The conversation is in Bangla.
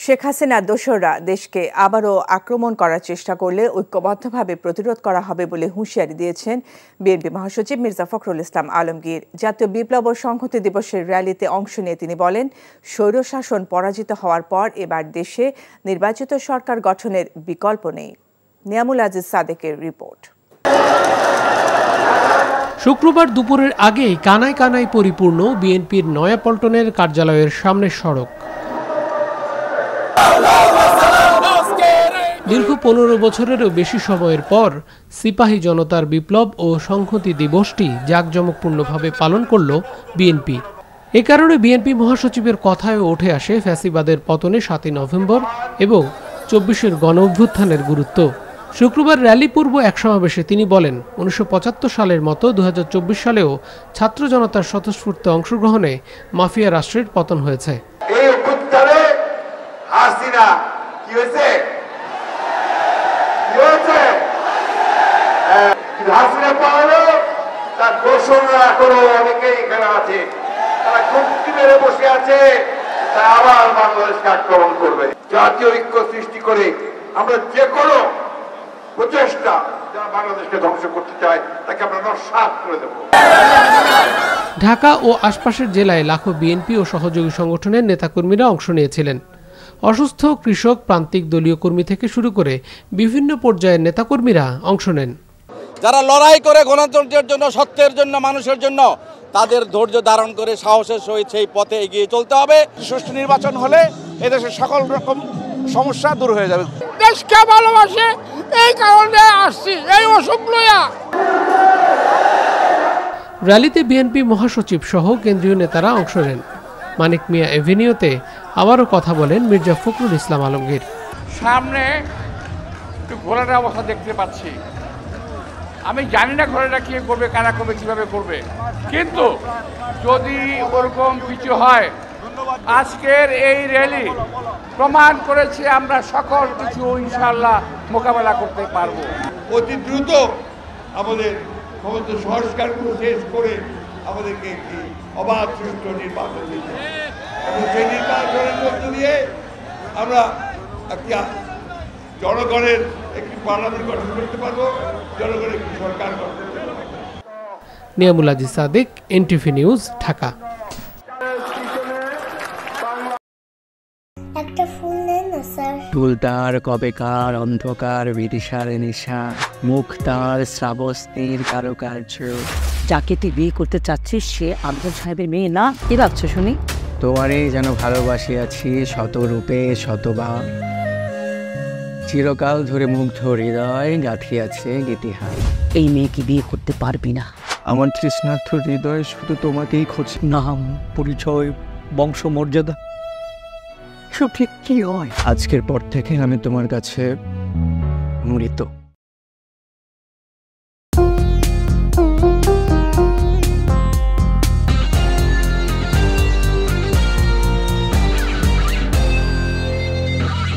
শেখ হাসিনার দোসররা দেশকে আবারও আক্রমণ করার চেষ্টা করলে ঐক্যবদ্ধভাবে প্রতিরোধ করা হবে বলে হুঁশিয়ারি দিয়েছেন বিএনপি মহাসচিব মির্জা ফখরুল ইসলাম আলমগীর। জাতীয় বিপ্লব ও সংহতি দিবসের র্যালিতে অংশ নিয়ে তিনি বলেন, স্বৈরশাসন পরাজিত হওয়ার পর এবার দেশে নির্বাচিত সরকার গঠনের বিকল্প নেই। নিয়ামুল আজিজ সাদেকের রিপোর্ট। শুক্রবার দুপুরের আগেই কানায় কানায় পরিপূর্ণ বিএনপির নয়াপল্টনের কার্যালয়ের সামনের সড়ক। দীর্ঘ 15 বছরেরও বেশি সময়ের পর সিপাহী জনতার বিপ্লব ও সংহতি দিবসটি জাঁকজমকপূর্ণভাবে পালন করল বিএনপি। এ কারণে বিএনপি মহাসচিবের কথায় উঠে আসে ফ্যাসিবাদের পতনে 7ই নভেম্বর এবং 24-এর গণঅভ্যুত্থানের গুরুত্ব। শুক্রবার র্যালি পূর্ব এক সমাবেশে তিনি বলেন, 1975 সালের মতো 2024 সালেও ছাত্র জনতার স্বতঃস্ফূর্ত অংশগ্রহণে মাফিয়া রাষ্ট্রের পতন হয়েছে। এই অভ্যুত্থানে হাসিনা কি হয়েছে? হাসিনা পালানো, তার দোসররা এখনো অনেকেই এখানে আছে, তারা খুঁটি মেরে বসে আছে, তারা আবার বাংলাদেশকে আক্রমণ করবে। জাতীয় ঐক্য সৃষ্টি করে আমরা যে কোনো প্রচেষ্টা যারা বাংলাদেশকে ধ্বংস করতে চায় তাকে আমরা নস্যাৎ করে দেব। ঢাকা ও আশপাশের জেলায় লাখো বিএনপি ও সহযোগী সংগঠনের নেতাকর্মীরা অংশ নিয়েছিলেন। অসুস্থ কৃষক, প্রান্তিক দলীয় কর্মী থেকে শুরু করে বিভিন্ন পর্যায়ের নেতাকর্মীরা অংশ নেন। যারা লড়াই করে গণতন্ত্রের জন্য, সত্যের জন্য, মানুষের জন্য, তাদের ধৈর্য ধারণ করে সাহসের সহিত সেই পথে এগিয়ে চলতে হবে। সুষ্ঠু নির্বাচন হলে এদেশের সকল রকম সমস্যা দূর হয়ে যাবে। দেশকে ভালোবাসে, এই কারণে আসছি, এই অসুখ লইয়া। র্যালিতে বিএনপি মহাসচিব সহ কেন্দ্রীয় নেতারা অংশ নেন। মানিক মিয়া এভিনিউতে আবারও কথা বলেন মির্জা ফখরুল ইসলাম আলমগীর। সামনে একটু ঘোড়ার অবস্থা দেখতে পাচ্ছি, আমি জানি না ঘোড়াটা কি করবে, কারা করবে, কিভাবে করবে, কিন্তু যদি ওরকম কিছু হয়, আজকের এই র্যালি প্রমাণ করেছে আমরা সকল কিছু ইনশাআল্লাহ মোকাবেলা করতে পারবো। অতি দ্রুত আমাদের ক্ষমতা সংস্কারগুলো শেষ করে আমাদেরকে একটি অবাধ সুষ্ঠু নির্বাচন দিতে, এবং সেই নির্বাচনের মধ্য দিয়ে আমরা একটি জনগণের একটি পার্লামেন্ট গঠন করতে পারবো, জনগণের একটি সরকার গঠন করতে পারবো। Niamul Aziz Sadek, NTV news, Dhaka. একটা ফুল দেন না স্যার। ফুলটার কবেকার অন্ধকার বিদিশার নেশা, মুখ তার শ্রাবস্তির কারুকার্য। যাকে তুই বিয়ে করতে চাচ্ছিস সে আব্দুল সাহেবের মেয়ে না? কি ভাবছো শুনি? তোমারে যেন ভালোবাসি আছি শতরূপে শতবার, চিরকাল ধরে মুগ্ধ হৃদয় গাঁথিয়াছে ইতিহাস। এই মেয়েকে বিয়ে করতে পারবি না। আমার তৃষ্ণার্থ হৃদয় শুধু তোমাকেই খোঁজে। নাম, পরিচয়, বংশমর্যাদা সব ঠিক কি হয়? আজকের পর থেকে আমি তোমার কাছে মৃত।